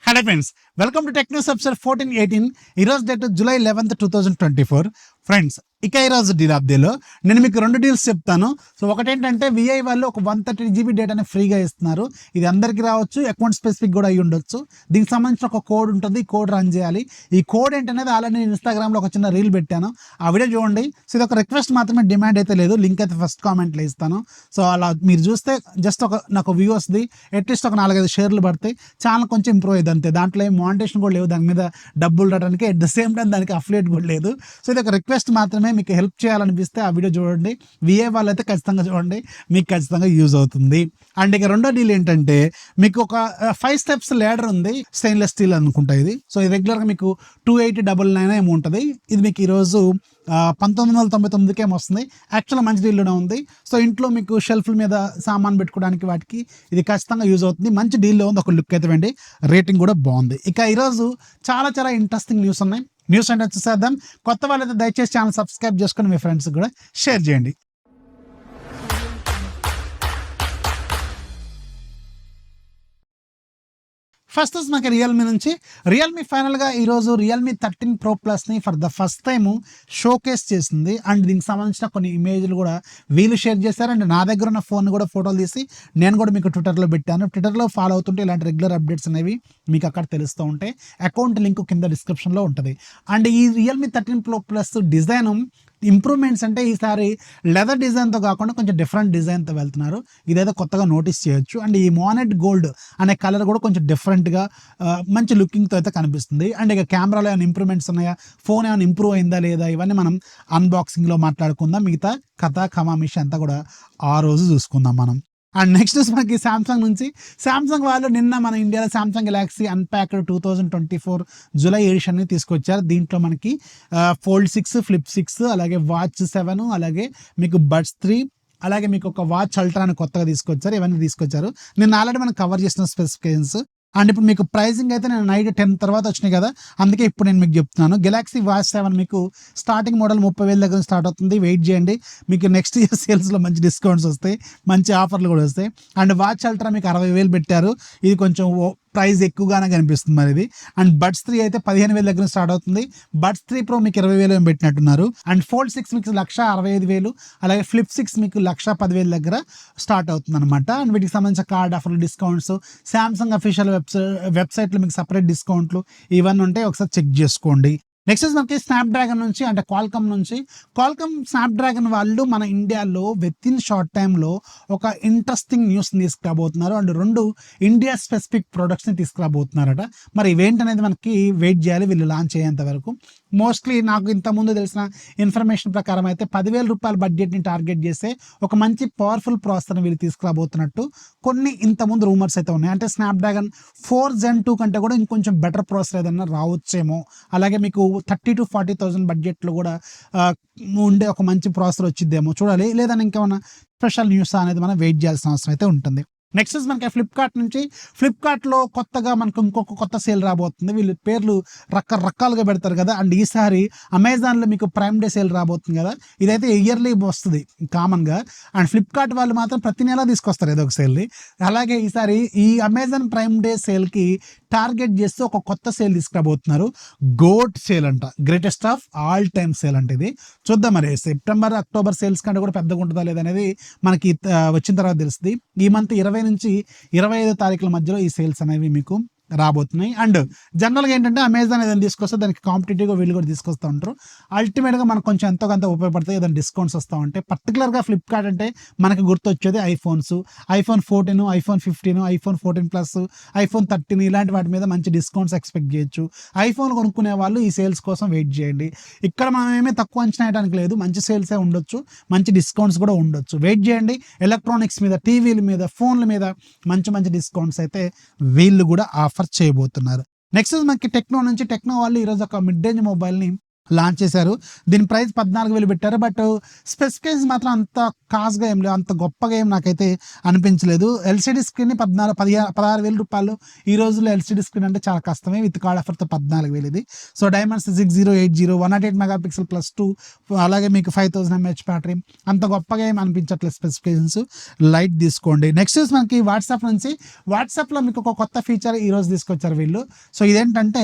Hello friends, welcome to tech news episode 14-18. ఈరోజు date July 11th, 2024. Friends, ఇక ఈరోజు deal అప్డేట్లో నేను మీకు 2 డీల్స్ చెప్తాను. సో ఒకటేంటంటే విఐ వాళ్ళు ఒక 130 GB డేటాని ఫ్రీగా ఇస్తున్నారు. ఇది అందరికీ రావచ్చు, అకౌంట్ స్పెసిఫిక్ కూడా అయ్యి ఉండొచ్చు. దీనికి సంబంధించిన ఒక కోడ్ ఉంటుంది, ఈ కోడ్ రన్ చేయాలి. ఈ కోడ్ ఏంటనేది ఆల్రెడీ నేను ఇన్స్టాగ్రామ్లో ఒక చిన్న రీల్ పెట్టాను, ఆ వీడియో చూడండి. సో ఇది ఒక రిక్వెస్ట్ మాత్రమే, డిమాండ్ అయితే లేదు. లింక్ అయితే ఫస్ట్ కామెంట్లో ఇస్తాను. సో అలా మీరు చూస్తే జస్ట్ నాకు వ్యూ వస్తుంది, అట్లీస్ట్ ఒక 4-5 షేర్లు పడితే ఛానల్ కొంచెం ఇంప్రూవ్ అయ్యింది అంతే. దాంట్లో ఏం మానిటేషన్ కూడా లేవు, దాని మీద డబ్బులు రావడానికి. అట్ ద సేమ్ టైం దానికి అఫిలియేట్ కూడా లేదు. సో ఇది ఒక రిక్వెస్ట్ మాత్రమే. మీకు హెల్ప్ చేయాలనిపిస్తే ఆ వీడియో చూడండి. విఏ వాళ్ళు అయితే ఖచ్చితంగా చూడండి, మీకు ఖచ్చితంగా యూజ్ అవుతుంది. అండ్ ఇక రెండో డీల్ ఏంటంటే, మీకు ఒక 5 steps ల్యాడర్ ఉంది, స్టెయిన్లెస్ స్టీల్ అనుకుంటా ఇది. సో ఇది రెగ్యులర్గా మీకు 280.99 ఏమో ఉంటుంది. ఇది మీకు ఈరోజు 1999కి ఏమో వస్తుంది. యాక్చువల్గా మంచి డీల్లోనే ఉంది. సో ఇంట్లో మీకు షెల్ఫ్ల మీద సామాన్ పెట్టుకోవడానికి వాటికి ఇది ఖచ్చితంగా యూజ్ అవుతుంది. మంచి డీల్లో ఉంది. ఒక లుక్ అయితే వెండి, రేటింగ్ కూడా బాగుంది. ఇక ఈరోజు చాలా ఇంట్రెస్టింగ్ న్యూస్ ఉన్నాయి. న్యూస్ అంటే చూసేద్దాం. కొత్త వాళ్ళైతే దయచేసి ఛానల్ సబ్స్క్రైబ్ చేసుకొని మీ ఫ్రెండ్స్కి కూడా షేర్ చేయండి. ఫస్ట్ మనకి రియల్మీ నుంచి. రియల్మీ ఫైనల్గా ఈరోజు రియల్మీ 13 Pro Plusని for the first time showcase చేసింది. అండ్ దీనికి సంబంధించిన కొన్ని ఇమేజ్లు కూడా వీళ్ళు షేర్ చేశారు. అండ్ నా దగ్గర ఉన్న ఫోన్ కూడా ఫోటోలు తీసి నేను కూడా మీకు ట్విట్టర్లో పెట్టాను. ట్విట్టర్లో ఫాలో అవుతుంటే ఇలాంటి రెగ్యులర్ అప్డేట్స్ అనేవి మీకు అక్కడ తెలుస్తూ ఉంటాయి. అకౌంట్ లింక్ కింద డిస్క్రిప్షన్లో ఉంటుంది. అండ్ ఈ Realme 13 Pro Plus design improvements అంటే ఈసారి లెదర్ డిజైన్తో కాకుండా కొంచెం డిఫరెంట్ డిజైన్తో వెళ్తున్నారు. ఇదైతే కొత్తగా నోటీస్ చేయొచ్చు. అండ్ ఈ మానెట్ గోల్డ్ అనే కలర్ కూడా కొంచెం డిఫరెంట్గా మంచి లుకింగ్తో అయితే కనిపిస్తుంది. అండ్ ఇక కెమెరాలో ఏమైనా ఇంప్రూవ్మెంట్స్ ఉన్నాయా, ఫోన్ ఏమైనా ఇంప్రూవ్ అయిందా లేదా, ఇవన్నీ మనం అన్బాక్సింగ్లో మాట్లాడుకుందాం. మిగతా కథ కమామిషి అంతా కూడా ఆ రోజు చూసుకుందాం మనం. అండ్ నెక్స్ట్ మనకి శాంసంగ్ నుంచి. శాంసంగ్ వాళ్ళు నిన్న మన ఇండియాలో శాంసంగ్ గెలాక్సీ అన్ప్యాక్డ్ 2024 జూలై ఎడిషన్ని తీసుకొచ్చారు. దీంట్లో మనకి Fold 6, Flip 6, అలాగే వాచ్ 7, అలాగే మీకు బడ్స్ 3, అలాగే మీకు ఒక వాచ్ అల్ట్రాని కొత్తగా తీసుకొచ్చారు. ఇవన్నీ తీసుకొచ్చారు. నేను ఆల్రెడీ మనం కవర్ చేసిన స్పెసిఫికేషన్స్. అండ్ ఇప్పుడు మీకు ప్రైసింగ్ అయితే నేను నైట్ 10 తర్వాత వచ్చినాయి కదా, అందుకే ఇప్పుడు నేను మీకు చెప్తున్నాను. గెలాక్సీ వాచ్ 7 మీకు స్టార్టింగ్ మోడల్ 30,000 దగ్గర స్టార్ట్ అవుతుంది. వెయిట్ చేయండి, మీకు నెక్స్ట్ ఇయర్ సేల్స్లో మంచి డిస్కౌంట్స్ వస్తాయి, మంచి ఆఫర్లు కూడా వస్తాయి. అండ్ వాచ్ అల్ట్రా మీకు 60,000 పెట్టారు. ఇది కొంచెం ప్రైస్ ఎక్కువగానే కనిపిస్తుంది మరి ఇది. అండ్ బడ్స్ 3 అయితే 15,000 దగ్గర స్టార్ట్ అవుతుంది. బడ్స్ 3 Pro మీకు 20,000 పెట్టినట్టున్నారు. అండ్ Fold 6 మీకు 1,65,000, అలాగే Flip 6 మీకు 1,10,000 దగ్గర స్టార్ట్ అవుతుంది అనమాట. అండ్ వీటికి సంబంధించిన కార్డ్ ఆఫర్లు, డిస్కౌంట్స్, శాంసంగ్ అఫీషియల్ వెబ్సైట్లో మీకు సపరేట్ డిస్కౌంట్లు ఇవన్నీ ఉంటాయి, ఒకసారి చెక్ చేసుకోండి. నెక్స్ట్ మనకి స్నాప్డ్రాగన్ నుంచి, అంటే క్వాల్కమ్ నుంచి. క్వాల్కమ్ స్నాప్డ్రాగన్ వాళ్ళు మన ఇండియాలో విత్ ఇన్ షార్ట్ టైంలో ఒక ఇంట్రెస్టింగ్ న్యూస్ని తీసుకురాబోతున్నారు. అండ్ 2 ఇండియా స్పెసిఫిక్ ప్రొడక్ట్స్ని తీసుకురాబోతున్నారట. మరి ఇవేంటనేది మనకి వెయిట్ చేయాలి వీళ్ళు లాంచ్ అయ్యేంత వరకు. మోస్ట్లీ నాకు ఇంతకుముందు తెలిసిన ఇన్ఫర్మేషన్ ప్రకారం అయితే 10,000 రూపాయల బడ్జెట్ని టార్గెట్ చేస్తే ఒక మంచి పవర్ఫుల్ ప్రాసెసర్ని వీళ్ళు తీసుకురాబోతున్నట్టు కొన్ని ఇంతకుముందు రూమర్స్ అయితే ఉన్నాయి. అంటే స్నాప్డ్రాగన్ 4 Gen 2 కంటే కూడా ఇంకొంచెం బెటర్ ప్రాసెసర్ ఏదన్నా రావచ్చేమో. అలాగే మీకు 30,000 to 40,000 బడ్జెట్లో కూడా ఉండే ఒక మంచి ప్రాసెసర్ వచ్చిద్దేమో చూడాలి. లేదని ఇంకేమైనా స్పెషల్ న్యూస్ అనేది మనం వెయిట్ చేయాల్సిన అవసరం అయితే ఉంటుంది. నెక్స్ట్ మనకి ఫ్లిప్కార్ట్ నుంచి. ఫ్లిప్కార్ట్లో కొత్తగా మనకు ఇంకొక కొత్త సేల్ రాబోతుంది. వీళ్ళు పేర్లు రకరకాలుగా పెడతారు కదా. అండ్ ఈసారి అమెజాన్లో మీకు ప్రైమ్ డే సేల్ రాబోతుంది కదా. ఇదైతే ఇయర్లీ వస్తుంది కామన్గా. అండ్ ఫ్లిప్కార్ట్ వాళ్ళు మాత్రం ప్రతి నెల తీసుకొస్తారు ఏదో ఒక సేల్ని. అలాగే ఈసారి ఈ అమెజాన్ ప్రైమ్ డే సేల్కి టార్గెట్ చేస్తూ ఒక కొత్త సేల్ తీసుకురాబోతున్నారు. గోట్ సేల్ అంట, greatest of all time sale అంటే ఇది. చూద్దాం మరి సెప్టెంబర్, అక్టోబర్ సేల్స్ కంటే కూడా పెద్దగా ఉంటుందా లేదనేది మనకి వచ్చిన తర్వాత తెలుస్తుంది. ఈ మంత్ 20 నుంచి 25 తారీఖుల మధ్యలో ఈ సేల్స్ అనేవి మీకు రాబోతున్నాయి. అండ్ జనరల్గా ఏంటంటే అమెజాన్ ఏదైనా తీసుకొస్తే దానికి కాంపిటేటివ్గా వీళ్ళు కూడా తీసుకొస్తూ ఉంటారు. అల్టిమేట్గా మనకు కొంచెం ఎంతో కొంత ఉపయోగపడతాయి ఏదైనా డిస్కౌంట్స్ వస్తూ ఉంటాయి. పర్టికులర్గా ఫ్లిప్కార్ట్ అంటే మనకి గుర్తొచ్చేది iPhones, iPhone 14, iPhone 15, iPhone 14 Plus, iPhone 13 ఇలాంటి వాటి మీద మంచి డిస్కౌంట్స్ ఎక్స్పెక్ట్ చేయొచ్చు. ఐఫోన్ కొనుక్కునే వాళ్ళు ఈ సేల్స్ కోసం వెయిట్ చేయండి. ఇక్కడ మనం ఏమీ తక్కువ అంచనా వేయడానికి లేదు, మంచి సేల్సే ఉండొచ్చు, మంచి డిస్కౌంట్స్ కూడా ఉండొచ్చు. వెయిట్ చేయండి. ఎలక్ట్రానిక్స్ మీద, టీవీల మీద, ఫోన్ల మీద మంచి డిస్కౌంట్స్ అయితే వీళ్ళు కూడా ఆఫర్ చేయబోతున్నారు. నెక్స్ట్ మనకి టెక్నో నుంచి. టెక్నో వాళ్ళు ఈరోజు ఒక మిడ్ రేంజ్ మొబైల్ని లాంచ్ చేశారు. దీని ప్రైస్ 14,000 పెట్టారు. బట్ స్పెసిఫికేషన్స్ మాత్రం అంత కాస్ట్గా ఏం లేవు, అంత గొప్పగా ఏం నాకైతే అనిపించలేదు. ఎల్సిడి స్క్రీన్ 16,000 రూపాయలు. ఈ రోజుల్లో ఎల్సిడి స్క్రీన్ అంటే చాలా కష్టమే. విత్ కార్డ్ ఆఫర్తో 14,000 ఇది. సో డైమండ్స్ 6080 108 మెగాపిక్సెల్ +2, అలాగే మీకు 5000 mAh బ్యాటరీ. అంత గొప్పగా ఏం అనిపించట్లేదు స్పెసిఫికేషన్స్. లైట్ తీసుకోండి. నెక్స్ట్ మనకి వాట్సాప్ నుంచి, వాట్సాప్లో మీకు ఒక కొత్త ఫీచర్ ఈరోజు తీసుకొచ్చారు వీళ్ళు. సో ఇదేంటంటే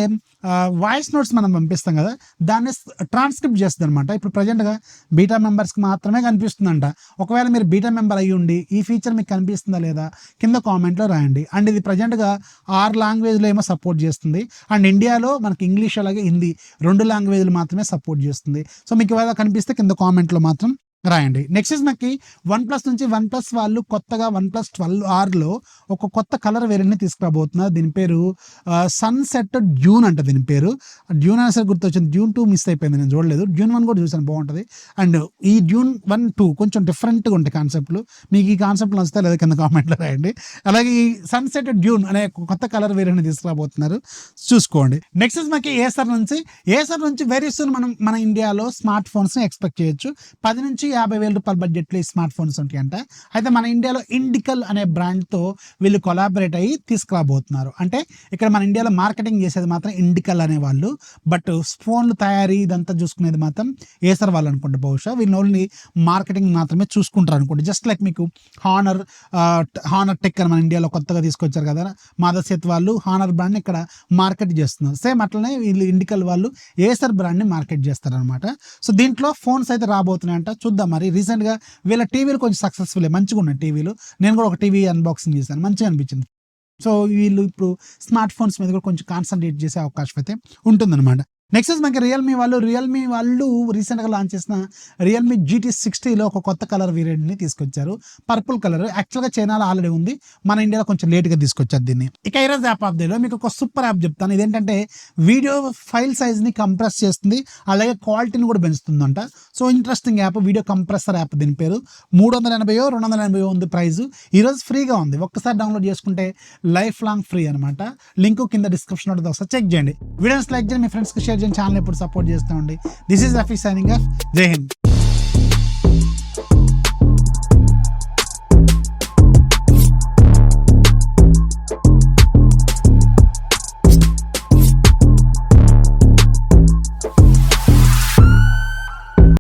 వాయిస్ నోట్స్ మనం పంపిస్తాం కదా, దాన్ని ట్రాన్స్క్రిప్ట్ చేస్తుంది అనమాట. ఇప్పుడు ప్రజెంట్గా బీటా మెంబర్స్కి మాత్రమే కనిపిస్తుందంట. ఒకవేళ మీరు బీటా మెంబర్ అయ్యి ఉండి ఈ ఫీచర్ మీకు కనిపిస్తుందా లేదా కింద కామెంట్లో రాయండి. అండ్ ఇది ప్రజెంట్గా 6 లాంగ్వేజ్లో ఏమో సపోర్ట్ చేస్తుంది. అండ్ ఇండియాలో మనకి ఇంగ్లీష్ అలాగే హిందీ 2 లాంగ్వేజ్లు మాత్రమే సపోర్ట్ చేస్తుంది. సో మీకు ఏమైనా కనిపిస్తే కింద కామెంట్లో మాత్రం రాయండి. నెక్స్ట్ మనకి OnePlus నుంచి OnePlus వాళ్ళు కొత్తగా OnePlus 12Rలో ఒక కొత్త కలర్ వేరియంట్ని తీసుకురాబోతున్నారు. దీని పేరు సన్సెట్ డ్యూన్ అంట. దీని పేరు డ్యూన్ అనే సరే గుర్తొచ్చింది. డ్యూన్ 2 మిస్ అయిపోయింది, నేను చూడలేదు. డ్యూన్ 1 కూడా చూసాను, బాగుంటుంది. అండ్ ఈ డ్యూన్ 1, 2 కొంచెం డిఫరెంట్గా ఉంటాయి కాన్సెప్ట్లు. మీకు ఈ కాన్సెప్ట్లు వస్తే లేదా కింద కామెంట్లో రాయండి. అలాగే ఈ సన్సెట్ డ్యూన్ అనే కొత్త కలర్ వేరియంట్ని తీసుకురాబోతున్నారు, చూసుకోండి. నెక్స్ట్ మనకి ఏసర్ నుంచి వెరీ సూన్ మన ఇండియాలో స్మార్ట్ ఫోన్స్ని ఎక్స్పెక్ట్ చేయొచ్చు. 10 నుంచి 50,000 రూపాయల బడ్జెట్లో ఈ స్మార్ట్ ఫోన్స్ ఉంటాయంట. అయితే మన ఇండియాలో ఇండికల్ అనే బ్రాండ్తో వీళ్ళు కొలాబరేట్ అయ్యి తీసుకురాబోతున్నారు. అంటే ఇక్కడ మన ఇండియాలో మార్కెటింగ్ చేసేది మాత్రం ఇండికల్ అనే వాళ్ళు, బట్ ఫోన్లు తయారీ ఇదంతా చూసుకునేది మాత్రం ఏసర్ వాళ్ళు అనుకుంటే. బహుశా వీళ్ళు ఓన్లీ మార్కెటింగ్ మాత్రమే చూసుకుంటారు అనుకుంటే. జస్ట్ లైక్ మీకు హానర్ టెక్ అని మన ఇండియాలో కొత్తగా తీసుకొచ్చారు కదా, మాదసేత్ వాళ్ళు హానర్ బ్రాండ్ని ఇక్కడ మార్కెట్ చేస్తున్నారు. సేమ్ అట్లనే వీళ్ళు ఇండికల్ వాళ్ళు ఏసర్ బ్రాండ్ని మార్కెట్ చేస్తారు అనమాట. సో దీంట్లో ఫోన్స్ అయితే రాబోతున్నాయంట, చూద్దాం. మరి రీసెంట్గా వీళ్ళ టీవీలు కొంచెం సక్సెస్ఫుల్, మంచిగా ఉన్నాయి టీవీలు. నేను కూడా ఒక టీవీ అన్బాక్సింగ్ చేశాను, మంచిగా అనిపించింది. సో వీళ్ళు ఇప్పుడు స్మార్ట్ ఫోన్స్ మీద కూడా కొంచెం కాన్సన్ట్రేట్ చేసే అవకాశం అయితే ఉంటుందన్నమాట. నెక్స్ట్ మనకి రియల్మీ వాళ్ళు రీసెంట్గా లాంచ్ చేసిన రియల్మీ GT60లో ఒక కొత్త కలర్ వేరియంట్ని తీసుకొచ్చారు. Purple colour. యాక్చువల్గా చైనాలో ఆల్రెడీ ఉంది, మన ఇండియాలో కొంచెం లేట్గా తీసుకొచ్చారు దీన్ని. ఇక ఈరోజు యాప్ ఆఫ్ డేలో మీకు ఒక సూపర్ యాప్ చెప్తాను. ఇదేంటంటే వీడియో ఫైల్ సైజ్ని కంప్రెస్ చేస్తుంది, అలాగే క్వాలిటీని కూడా పెంచుతుందంట. So interesting app, video compressor app. దీని పేరు 380 280 ఉంది ప్రైస్. ఈరోజు ఫ్రీగా ఉంది, ఒక్కసారి డౌన్లోడ్ చేసుకుంటే లైఫ్ లాంగ్ ఫ్రీ అనమాట. లింక్ కింద డిస్క్రిప్షన్ ఉంటుంది, ఒకసారి చెక్ చేయండి. వీడియోస్ లైక్ చేయండి, మీ ఫ్రెండ్స్కి షేర్ చేయండి, ఛానల్ ఎప్పుడు సపోర్ట్ చేస్తూ ఉండి. This is Rafi signing off. జై హింద్.